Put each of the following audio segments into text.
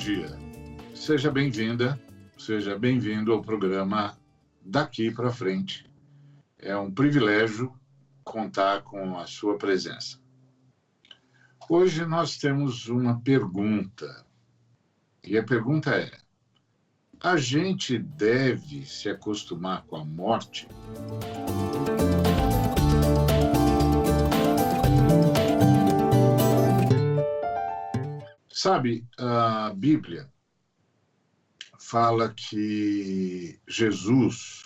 dia. Seja bem-vinda, seja bem-vindo ao programa Daqui para Frente. É um privilégio contar com a sua presença. Hoje nós temos uma pergunta, e a pergunta é: a gente deve se acostumar com a morte? Sabe, a Bíblia fala que Jesus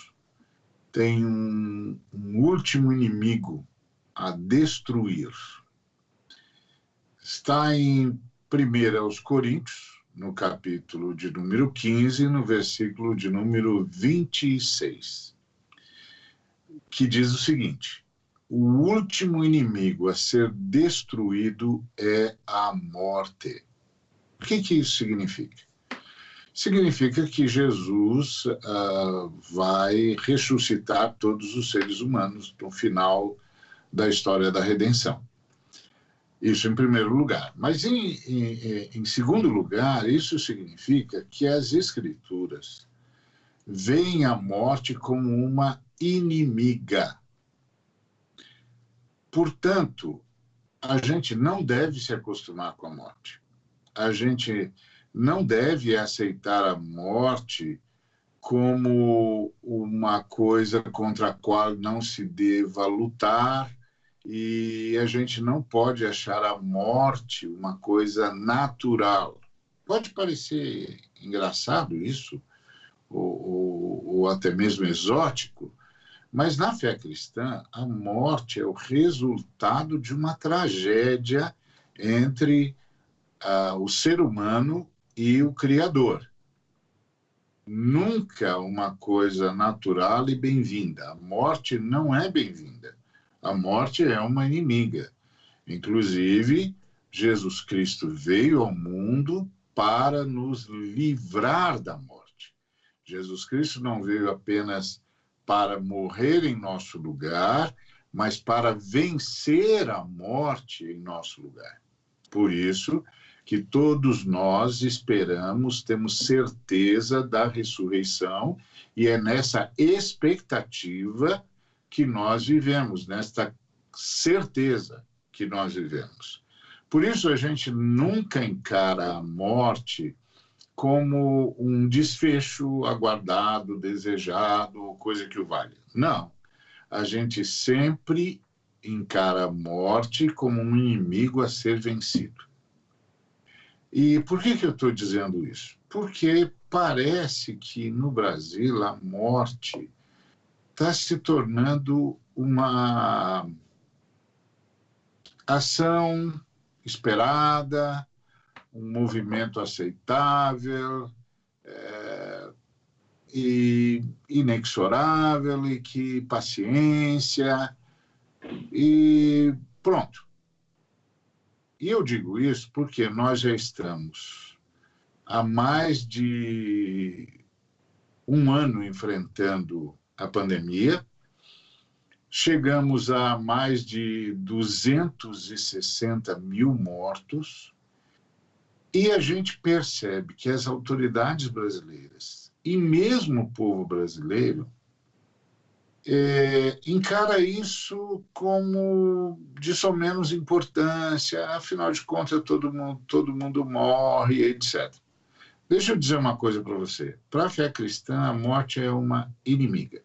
tem um último inimigo a destruir. Está em 1 Coríntios, no capítulo de número 15, no versículo de número 26, que diz o seguinte: o último inimigo a ser destruído é a morte. O que isso significa? Significa que Jesus vai ressuscitar todos os seres humanos no final da história da redenção. Isso em primeiro lugar. Mas em segundo lugar, isso significa que as Escrituras veem a morte como uma inimiga. Portanto, a gente não deve se acostumar com a morte. A gente não deve aceitar a morte como uma coisa contra a qual não se deva lutar, e a gente não pode achar a morte uma coisa natural. Pode parecer engraçado isso, ou até mesmo exótico, mas na fé cristã, a morte é o resultado de uma tragédia entre o ser humano e o Criador. Nunca uma coisa natural e bem-vinda. A morte não é bem-vinda. A morte é uma inimiga. Inclusive, Jesus Cristo veio ao mundo para nos livrar da morte. Jesus Cristo não veio apenas para morrer em nosso lugar, mas para vencer a morte em nosso lugar. Por isso que todos nós esperamos, temos certeza da ressurreição, e é nessa expectativa que nós vivemos, nesta certeza que nós vivemos. Por isso a gente nunca encara a morte como um desfecho aguardado, desejado, coisa que o valha. Não. A gente sempre encara a morte como um inimigo a ser vencido. E por que eu estou dizendo isso? Porque parece que no Brasil a morte está se tornando uma ação esperada, um movimento aceitável, e inexorável, e que paciência, e pronto. E eu digo isso porque nós já estamos há mais de um ano enfrentando a pandemia, chegamos a mais de 260 mil mortos, e a gente percebe que as autoridades brasileiras, e mesmo o povo brasileiro, encara isso como de só menos importância, afinal de contas todo mundo morre, etc. Deixa eu dizer uma coisa para você. Para a fé cristã, a morte é uma inimiga.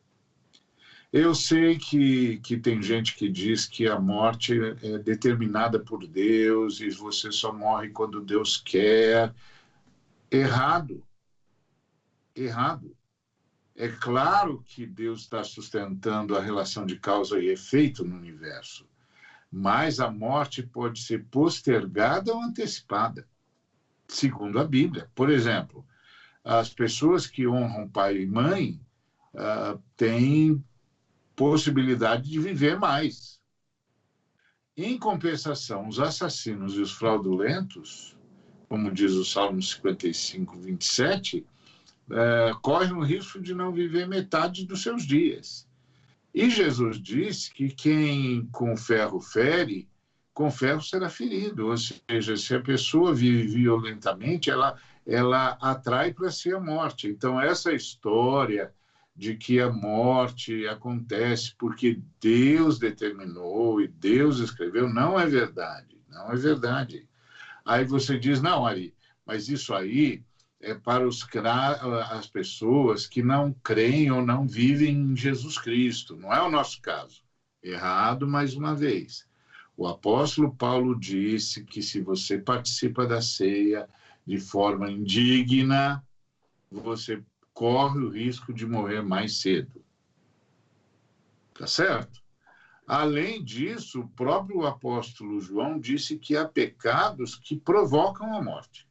Eu sei que tem gente que diz que a morte é determinada por Deus e você só morre quando Deus quer. Errado. Errado. É claro que Deus está sustentando a relação de causa e efeito no universo, mas a morte pode ser postergada ou antecipada, segundo a Bíblia. Por exemplo, as pessoas que honram pai e mãe têm possibilidade de viver mais. Em compensação, os assassinos e os fraudulentos, como diz o Salmo 55, 27, correm o risco de não viver metade dos seus dias. E Jesus disse que quem com ferro fere, com ferro será ferido. Ou seja, se a pessoa vive violentamente, ela atrai para si a morte. Então, essa história de que a morte acontece porque Deus determinou e Deus escreveu, não é verdade, não é verdade. Aí você diz, não, Ari, mas isso aí é para as pessoas que não creem ou não vivem em Jesus Cristo. Não é o nosso caso. Errado mais uma vez. O apóstolo Paulo disse que se você participa da ceia de forma indigna, você corre o risco de morrer mais cedo. Tá certo? Além disso, o próprio apóstolo João disse que há pecados que provocam a morte.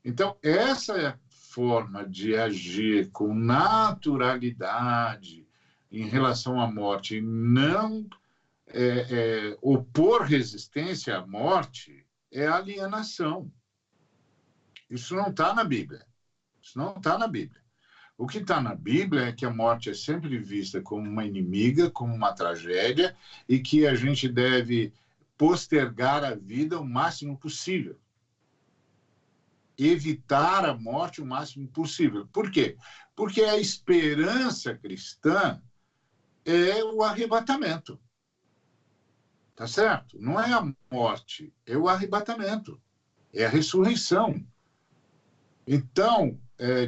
Então, essa é a forma de agir com naturalidade em relação à morte, e não opor resistência à morte, é alienação. Isso não está na Bíblia. Isso não está na Bíblia. O que está na Bíblia é que a morte é sempre vista como uma inimiga, como uma tragédia, e que a gente deve postergar a vida o máximo possível. Evitar a morte o máximo possível. Por quê? Porque a esperança cristã é o arrebatamento. Tá certo? Não é a morte, é o arrebatamento. É a ressurreição. Então,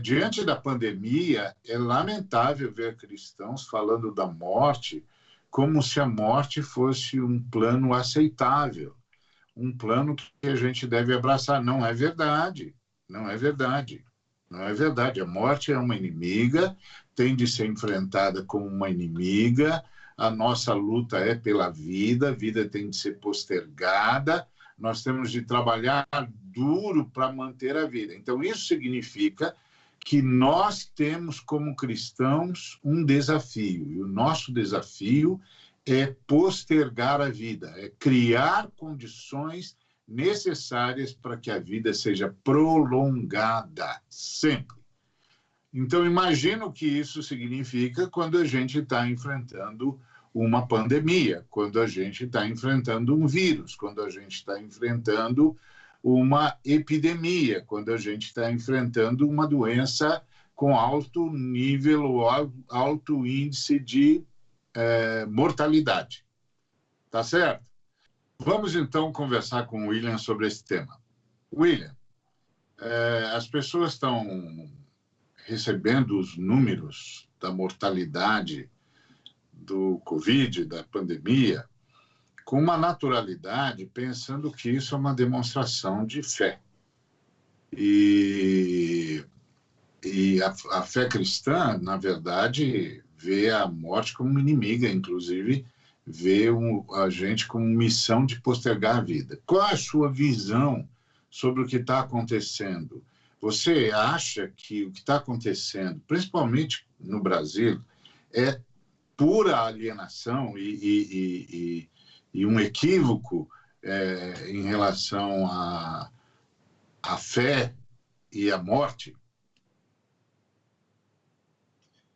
diante da pandemia, é lamentável ver cristãos falando da morte como se a morte fosse um plano aceitável, um plano que a gente deve abraçar. Não é verdade, não é verdade, não é verdade. A morte é uma inimiga, tem de ser enfrentada como uma inimiga, a nossa luta é pela vida, a vida tem de ser postergada, nós temos de trabalhar duro para manter a vida. Então, isso significa que nós temos, como cristãos, um desafio. E o nosso desafio é postergar a vida, é criar condições necessárias para que a vida seja prolongada, sempre. Então, imagina o que isso significa quando a gente está enfrentando uma pandemia, quando a gente está enfrentando um vírus, quando a gente está enfrentando uma epidemia, quando a gente está enfrentando uma doença com alto nível ou alto índice de mortalidade. Tá certo? Vamos, então, conversar com o William sobre esse tema. William, as pessoas estão recebendo os números da mortalidade do Covid, da pandemia, com uma naturalidade, pensando que isso é uma demonstração de fé. E a fé cristã, na verdade, vê a morte como uma inimiga, inclusive vê a gente como missão de postergar a vida. Qual é a sua visão sobre o que está acontecendo? Você acha que o que está acontecendo, principalmente no Brasil, é pura alienação e um equívoco em relação à fé e à morte?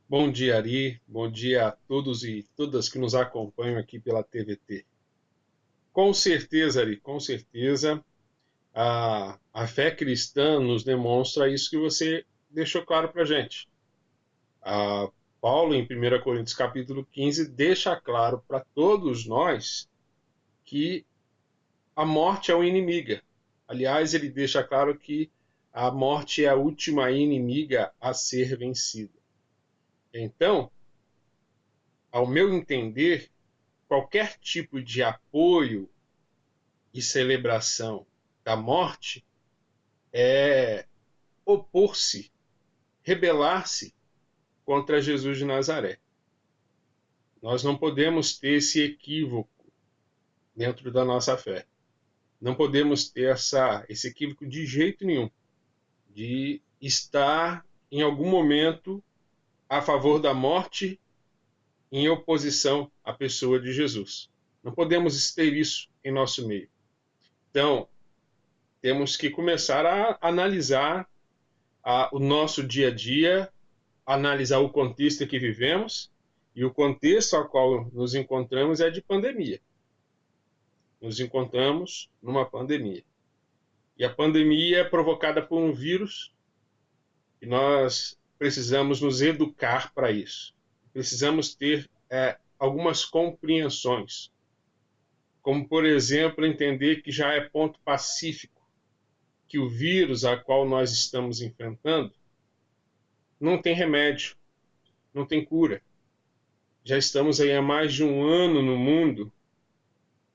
Bom dia, Ari. Bom dia a todos e todas que nos acompanham aqui pela TVT. Com certeza, Ari, com certeza, a fé cristã nos demonstra isso que você deixou claro para a gente. Paulo, em 1 Coríntios capítulo 15, deixa claro para todos nós que a morte é uma inimiga. Aliás, ele deixa claro que a morte é a última inimiga a ser vencida. Então, ao meu entender, qualquer tipo de apoio e celebração da morte é opor-se, rebelar-se contra Jesus de Nazaré. Nós não podemos ter esse equívoco dentro da nossa fé. Não podemos ter esse equívoco de jeito nenhum, de estar em algum momento a favor da morte em oposição à pessoa de Jesus. Não podemos ter isso em nosso meio. Então, temos que começar a analisar o nosso dia a dia, analisar o contexto em que vivemos, e o contexto ao qual nos encontramos é de pandemia. Nos encontramos numa pandemia. E a pandemia é provocada por um vírus e nós precisamos nos educar para isso. Precisamos ter algumas compreensões, como, por exemplo, entender que já é ponto pacífico que o vírus a qual nós estamos enfrentando não tem remédio, não tem cura. Já estamos aí há mais de um ano no mundo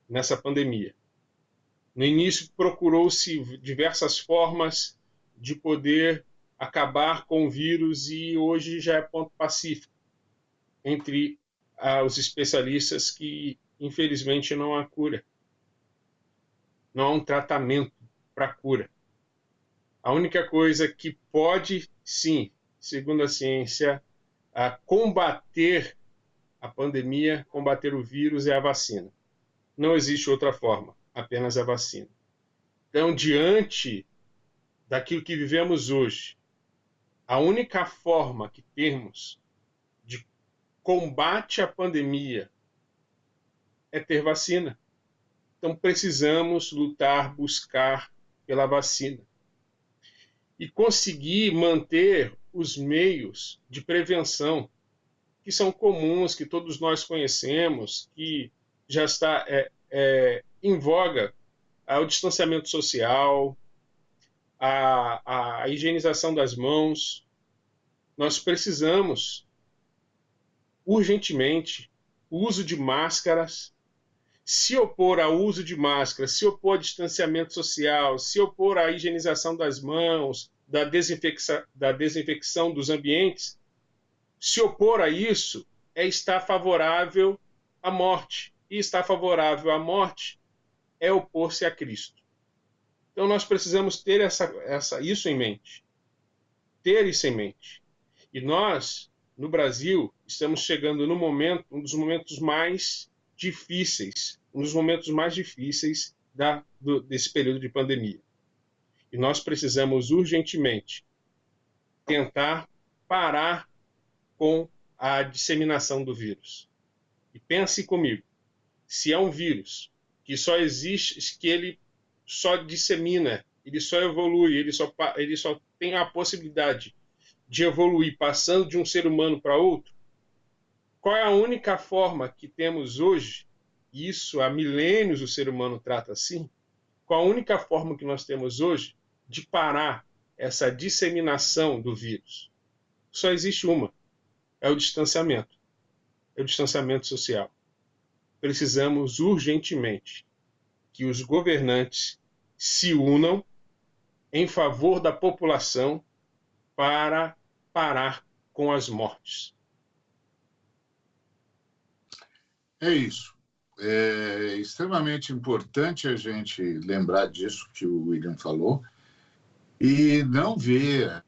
nessa pandemia. No início, procurou-se diversas formas de poder acabar com o vírus e hoje já é ponto pacífico entre os especialistas que, infelizmente, não há cura. Não há um tratamento para cura. A única coisa que pode, sim, segundo a ciência, combater a pandemia, combater o vírus é a vacina. Não existe outra forma, apenas a vacina. Então, diante daquilo que vivemos hoje, a única forma que temos de combate à pandemia é ter vacina. Então, precisamos lutar, buscar pela vacina. E conseguir manter os meios de prevenção que são comuns, que todos nós conhecemos, que já está em voga, o distanciamento social, a higienização das mãos. Nós precisamos, urgentemente, o uso de máscaras, se opor ao uso de máscaras, se opor ao distanciamento social, se opor à higienização das mãos, da desinfecção dos ambientes. Se opor a isso é estar favorável à morte. E estar favorável à morte é opor-se a Cristo. Então nós precisamos ter isso em mente. Ter isso em mente. E nós, no Brasil, estamos chegando no momento, um dos momentos mais difíceis, desse período de pandemia. E nós precisamos urgentemente tentar parar com a disseminação do vírus. E pense comigo, se é um vírus que só existe, que ele só dissemina, ele só evolui, ele só tem a possibilidade de evoluir passando de um ser humano para outro, qual é a única forma que temos hoje, e isso há milênios o ser humano trata assim, qual a única forma que nós temos hoje de parar essa disseminação do vírus? Só existe uma. É o distanciamento social. Precisamos urgentemente que os governantes se unam em favor da população para parar com as mortes. É isso. É extremamente importante a gente lembrar disso que o William falou e não ver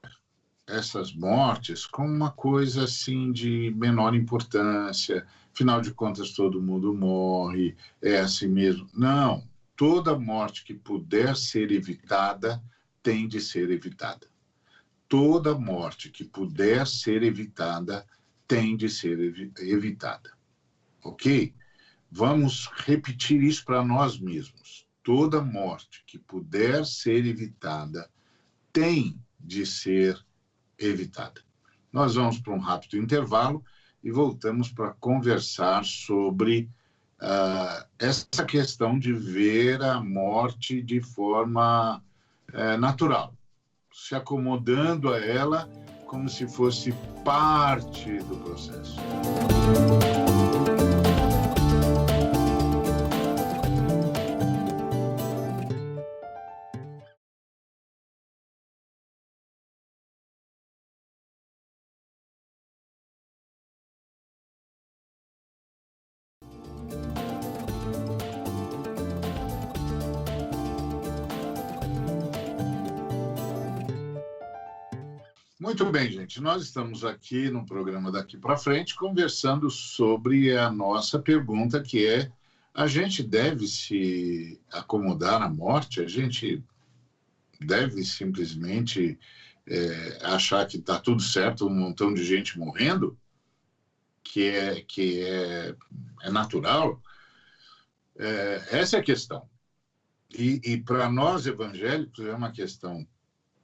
essas mortes como uma coisa assim de menor importância, afinal de contas todo mundo morre, é assim mesmo. Não, toda morte que puder ser evitada tem de ser evitada. Toda morte que puder ser evitada tem de ser evitada. Ok? Vamos repetir isso para nós mesmos. Toda morte que puder ser evitada tem de ser evitada. Nós vamos para um rápido intervalo e voltamos para conversar sobre essa questão de ver a morte de forma natural, se acomodando a ela como se fosse parte do processo. Muito bem, gente. Nós estamos aqui no programa Daqui para Frente conversando sobre a nossa pergunta, que é: a gente deve se acomodar à morte? A gente deve simplesmente achar que está tudo certo, um montão de gente morrendo, que é natural? Essa é a questão. E para nós evangélicos é uma questão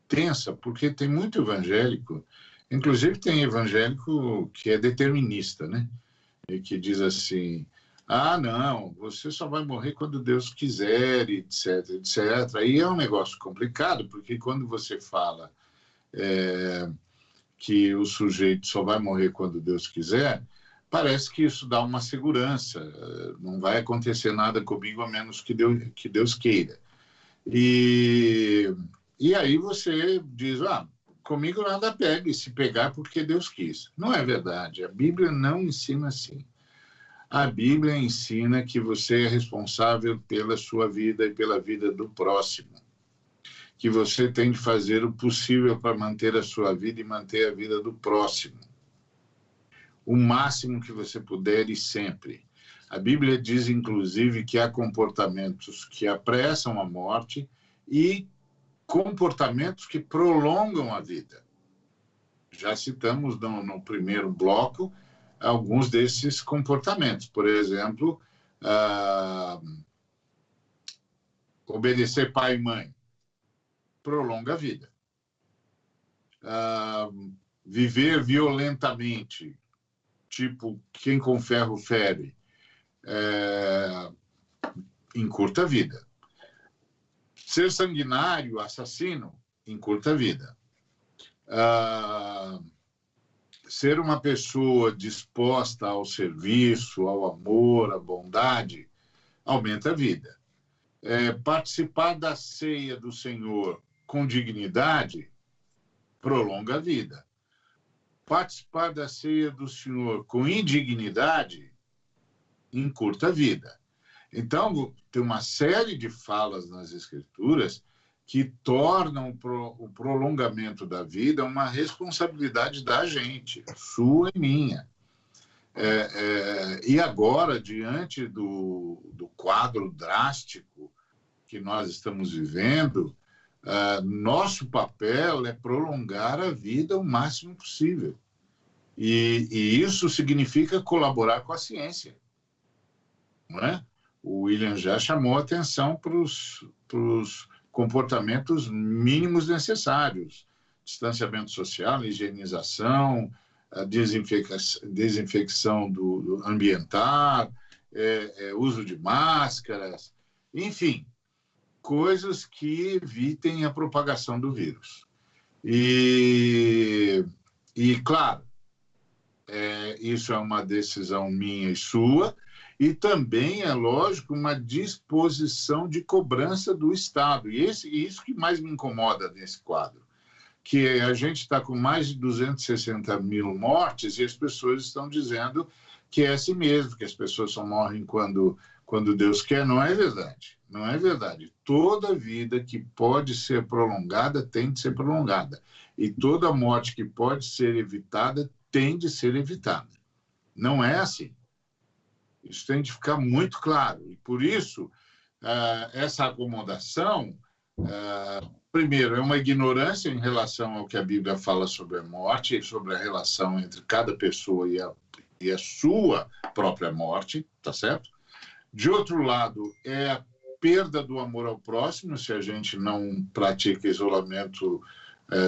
tensa, porque tem muito evangélico, inclusive tem evangélico que é determinista, né? E que diz assim: ah, não, você só vai morrer quando Deus quiser, etc, etc. Aí é um negócio complicado, porque quando você fala que o sujeito só vai morrer quando Deus quiser, parece que isso dá uma segurança. Não vai acontecer nada comigo a menos que Deus queira. E aí você diz: ah, comigo nada pega, e se pegar porque Deus quis. Não é verdade. A Bíblia não ensina assim. A Bíblia ensina que você é responsável pela sua vida e pela vida do próximo, que você tem de fazer o possível para manter a sua vida e manter a vida do próximo, o máximo que você puder e sempre. A Bíblia diz, inclusive, que há comportamentos que apressam a morte e comportamentos que prolongam a vida. Já citamos no primeiro bloco alguns desses comportamentos. Por exemplo, obedecer pai e mãe prolonga a vida. Viver violentamente, tipo quem com ferro fere, encurta a vida. Ser sanguinário, assassino, encurta a vida. Ser uma pessoa disposta ao serviço, ao amor, à bondade, aumenta a vida. Participar da ceia do Senhor com dignidade prolonga a vida. Participar da ceia do Senhor com indignidade encurta a vida. Então, tem uma série de falas nas Escrituras que tornam o prolongamento da vida uma responsabilidade da gente, sua e minha. E agora, diante do quadro drástico que nós estamos vivendo, nosso papel é prolongar a vida o máximo possível. E isso significa colaborar com a ciência. Não é? O William já chamou atenção para os comportamentos mínimos necessários: distanciamento social, higienização, a desinfecção do ambiental, uso de máscaras, enfim, coisas que evitem a propagação do vírus. E claro, isso é uma decisão minha e sua, e também, é lógico, uma disposição de cobrança do Estado. E isso que mais me incomoda nesse quadro, que a gente está com mais de 260 mil mortes e as pessoas estão dizendo que é assim mesmo, que as pessoas só morrem quando Deus quer. Não é verdade. Não é verdade. Toda vida que pode ser prolongada tem de ser prolongada. E toda morte que pode ser evitada tem de ser evitada. Não é assim. Isso tem de ficar muito claro. E, por isso, essa acomodação, primeiro, é uma ignorância em relação ao que a Bíblia fala sobre a morte e sobre a relação entre cada pessoa e a sua própria morte, tá certo? De outro lado, é a perda do amor ao próximo, se a gente não pratica isolamento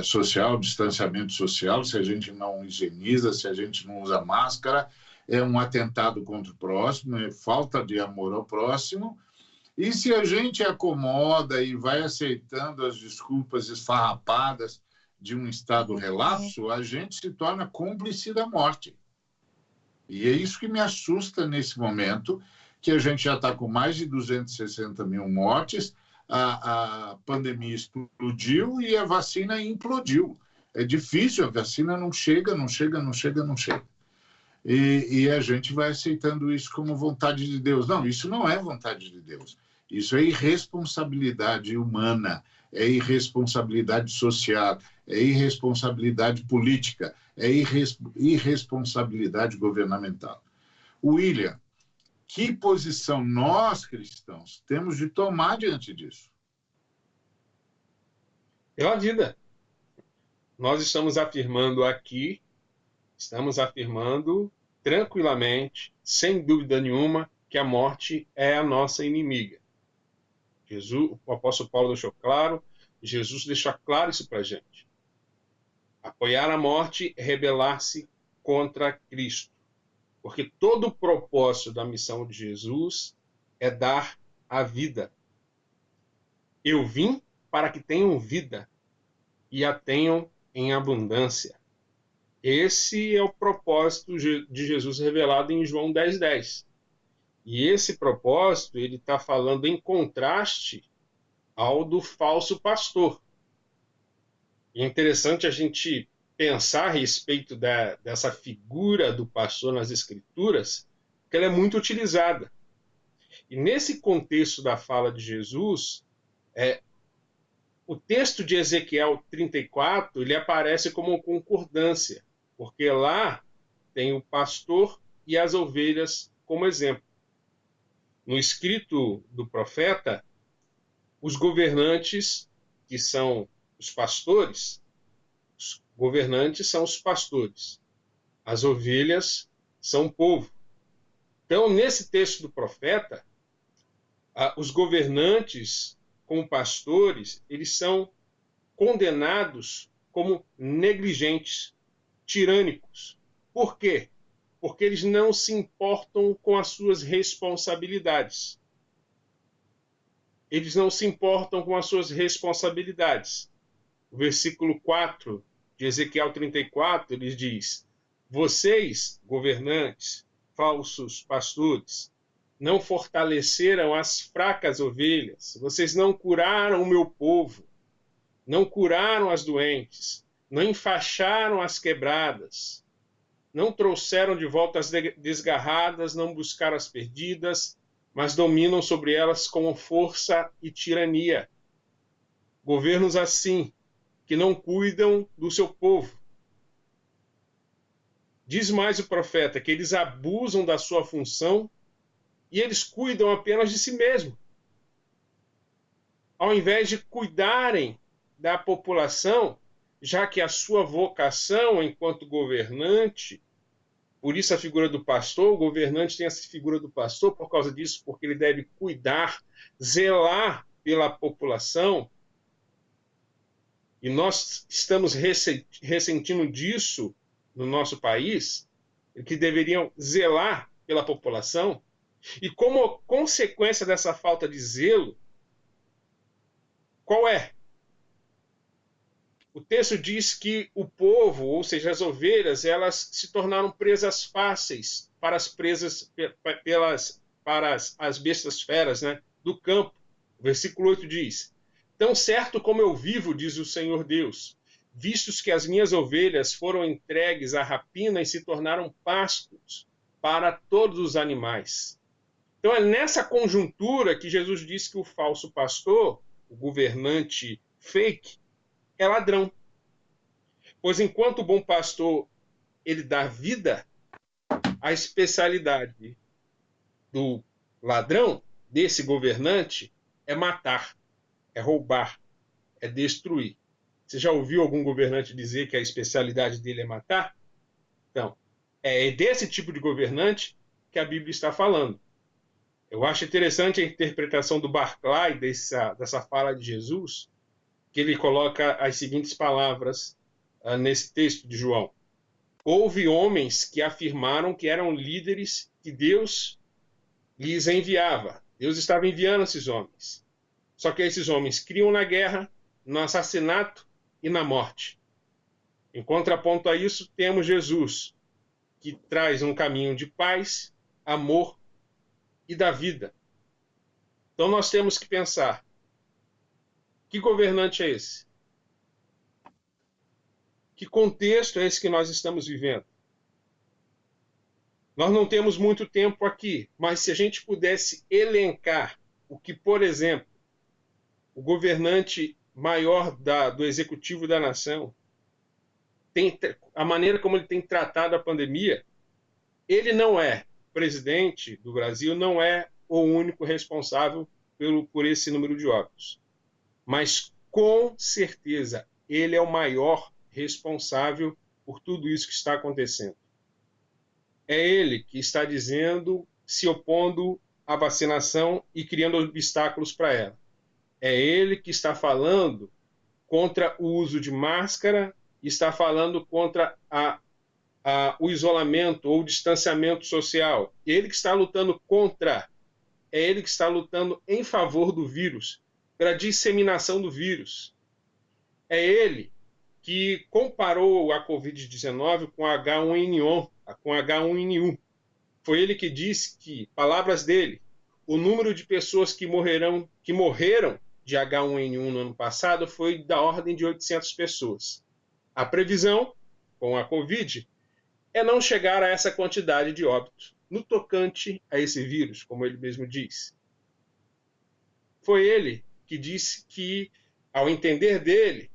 social, distanciamento social, se a gente não higieniza, se a gente não usa máscara, é um atentado contra o próximo, é falta de amor ao próximo. E se a gente acomoda e vai aceitando as desculpas esfarrapadas de um estado relapso, a gente se torna cúmplice da morte. E é isso que me assusta nesse momento, que a gente já está com mais de 260 mil mortes, a pandemia explodiu e a vacina implodiu. É difícil, a vacina não chega. E a gente vai aceitando isso como vontade de Deus. Não, isso não é vontade de Deus. Isso é irresponsabilidade humana, é irresponsabilidade social, é irresponsabilidade política, é irresponsabilidade governamental. William, que posição nós, cristãos, temos de tomar diante disso? Pela vida. Nós estamos afirmando aqui, tranquilamente, sem dúvida nenhuma, que a morte é a nossa inimiga. O apóstolo Paulo deixou claro, Jesus deixa claro isso para a gente. Apoiar a morte é rebelar-se contra Cristo. Porque todo o propósito da missão de Jesus é dar a vida. Eu vim para que tenham vida e a tenham em abundância. Esse é o propósito de Jesus revelado em João 10:10. E esse propósito, ele está falando em contraste ao do falso pastor. E é interessante a gente pensar a respeito dessa figura do pastor nas Escrituras, que ela é muito utilizada. E nesse contexto da fala de Jesus, o texto de Ezequiel 34, ele aparece como concordância, porque lá tem o pastor e as ovelhas como exemplo. No escrito do profeta, os governantes, que são os pastores, os governantes são os pastores, as ovelhas são o povo. Então, nesse texto do profeta, os governantes, como pastores, eles são condenados como negligentes, tirânicos. Por quê? Porque eles não se importam com as suas responsabilidades. Eles não se importam com as suas responsabilidades. O versículo 4 de Ezequiel 34, ele diz: vocês, governantes, falsos pastores, não fortaleceram as fracas ovelhas, vocês não curaram o meu povo, não curaram as doentes, não enfaixaram as quebradas, não trouxeram de volta as desgarradas, não buscaram as perdidas, mas dominam sobre elas com força e tirania. Governos assim, que não cuidam do seu povo. Diz mais o profeta que eles abusam da sua função e eles cuidam apenas de si mesmo. Ao invés de cuidarem da população, já que a sua vocação enquanto governante, por isso a figura do pastor, o governante tem essa figura do pastor por causa disso, porque ele deve cuidar, zelar pela população, e nós estamos ressentindo disso no nosso país, que deveriam zelar pela população, e como consequência dessa falta de zelo, qual é? O texto diz que o povo, ou seja, as ovelhas, elas se tornaram presas fáceis para as bestas feras, né, do campo. O versículo 8 diz: tão certo como eu vivo, diz o Senhor Deus, vistos que as minhas ovelhas foram entregues à rapina e se tornaram pastos para todos os animais. Então é nessa conjuntura que Jesus diz que o falso pastor, o governante fake, é ladrão. Pois enquanto o bom pastor ele dá vida, a especialidade do ladrão, desse governante, é matar, é roubar, é destruir. Você já ouviu algum governante dizer que a especialidade dele é matar? Então, é desse tipo de governante que a Bíblia está falando. Eu acho interessante a interpretação do Barclay dessa fala de Jesus, que ele coloca as seguintes palavras nesse texto de João. Houve homens que afirmaram que eram líderes que Deus lhes enviava. Deus estava enviando esses homens. Só que esses homens criam na guerra, no assassinato e na morte. Em contraponto a isso, temos Jesus, que traz um caminho de paz, amor e da vida. Então nós temos que pensar: que governante é esse? Que contexto é esse que nós estamos vivendo? Nós não temos muito tempo aqui, mas se a gente pudesse elencar o que, por exemplo, o governante maior do executivo da nação, a maneira como ele tem tratado a pandemia, ele não é presidente do Brasil, não é o único responsável por esse número de óbitos. Mas, com certeza, ele é o maior responsável por tudo isso que está acontecendo. É ele que está se opondo à vacinação e criando obstáculos para ela. É ele que está falando contra o uso de máscara, está falando contra o isolamento ou o distanciamento social. Ele que está lutando contra, é ele que está lutando em favor do vírus, pela disseminação do vírus. É ele que comparou a Covid-19 com H1N1. Foi ele que disse que, palavras dele, o número de pessoas que morreram de H1N1 no ano passado foi da ordem de 800 pessoas. A previsão, com a Covid, é não chegar a essa quantidade de óbitos no tocante a esse vírus, como ele mesmo diz. Foi ele que disse que, ao entender dele,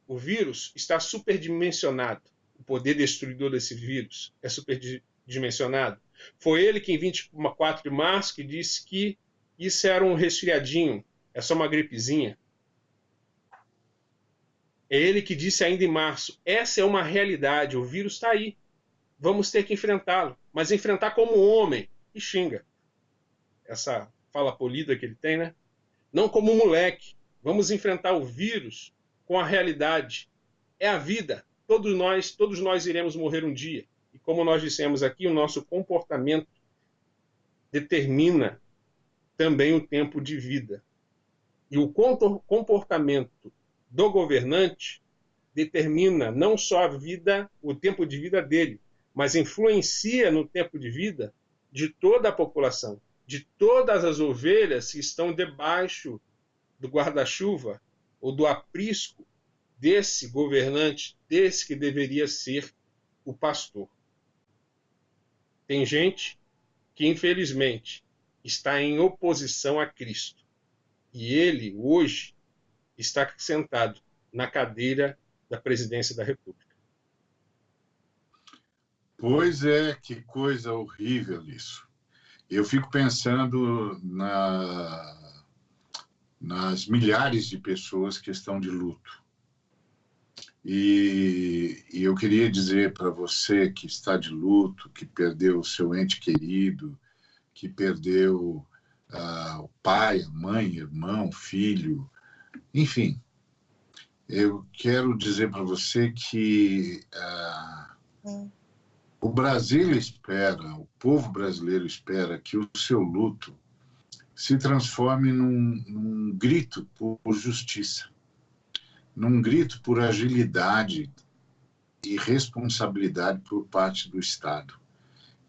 o vírus está superdimensionado. O poder destruidor desse vírus é superdimensionado. Foi ele que, em 24 de março, que disse que isso era um resfriadinho, é só uma gripezinha. É ele que disse ainda em março, essa é uma realidade, o vírus está aí. Vamos ter que enfrentá-lo, mas enfrentar como homem. E xinga. Essa fala polida que ele tem, né? Não como moleque. Vamos enfrentar o vírus com a realidade. É a vida. Todos nós iremos morrer um dia. E como nós dissemos aqui, o nosso comportamento determina também o tempo de vida. E o comportamento do governante determina não só a vida, o tempo de vida dele, mas influencia no tempo de vida de toda a população, de todas as ovelhas que estão debaixo do guarda-chuva ou do aprisco desse governante, desse que deveria ser o pastor. Tem gente que, infelizmente, está em oposição a Cristo. E ele, hoje, está sentado na cadeira da presidência da República. Pois é, que coisa horrível isso. Eu fico pensando nas milhares de pessoas que estão de luto. E eu queria dizer para você que está de luto, que perdeu o seu ente querido, que perdeu o pai, a mãe, irmão, filho, enfim. Eu quero dizer para você que o Brasil espera, o povo brasileiro espera que o seu luto se transforme num grito por justiça, num grito por agilidade e responsabilidade por parte do Estado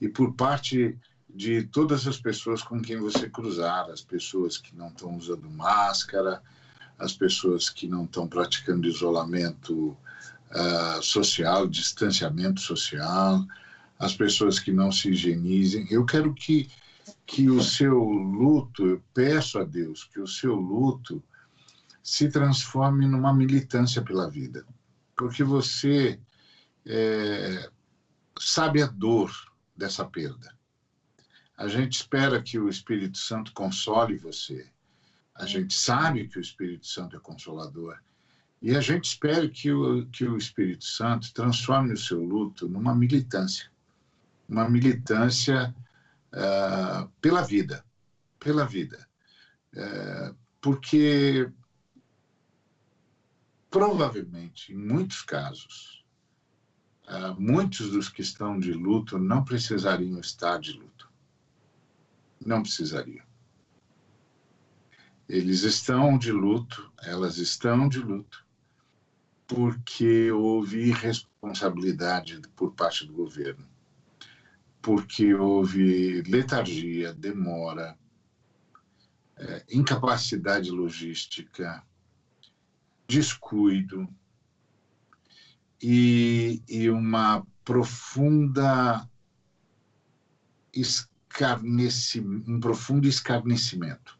e por parte de todas as pessoas com quem você cruzar, as pessoas que não estão usando máscara, as pessoas que não estão praticando isolamento social, distanciamento social, as pessoas que não se higienizem. Eu quero que o seu luto, eu peço a Deus que o seu luto se transforme numa militância pela vida, porque você sabe a dor dessa perda. A gente espera que o Espírito Santo console você. A gente sabe que o Espírito Santo é consolador. E a gente espera que o Espírito Santo transforme o seu luto numa militância. Uma militância pela vida. Pela vida. Porque, provavelmente, em muitos casos, muitos dos que estão de luto não precisariam estar de luto. Não precisariam. Eles estão de luto, elas estão de luto, porque houve irresponsabilidade por parte do governo, porque houve letargia, demora, incapacidade logística, descuido e uma profunda um profundo escarnecimento.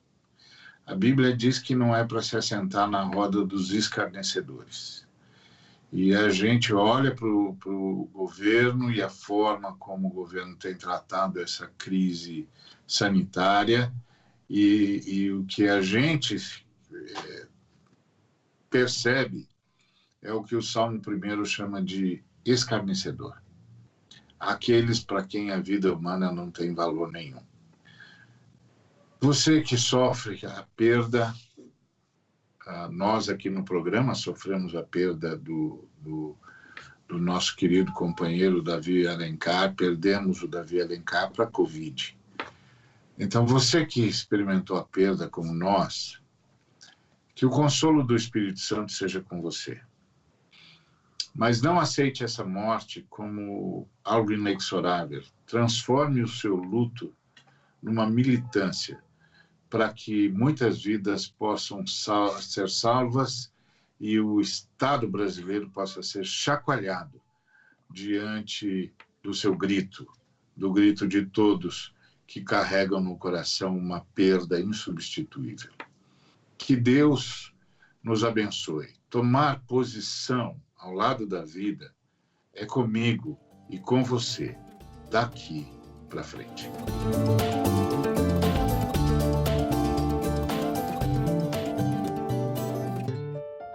A Bíblia diz que não é para se assentar na roda dos escarnecedores. E a gente olha para o governo e a forma como o governo tem tratado essa crise sanitária e o que a gente percebe é o que o Salmo 1 chama de escarnecedor. Aqueles para quem a vida humana não tem valor nenhum. Você que sofre a perda, nós aqui no programa sofremos a perda do nosso querido companheiro Davi Alencar, perdemos o Davi Alencar para a Covid. Então, você que experimentou a perda como nós, que o consolo do Espírito Santo seja com você. Mas não aceite essa morte como algo inexorável. Transforme o seu luto numa militância para que muitas vidas possam ser salvas e o Estado brasileiro possa ser chacoalhado diante do seu grito, do grito de todos que carregam no coração uma perda insubstituível. Que Deus nos abençoe. Tomar posição ao lado da vida é comigo e com você, daqui para frente.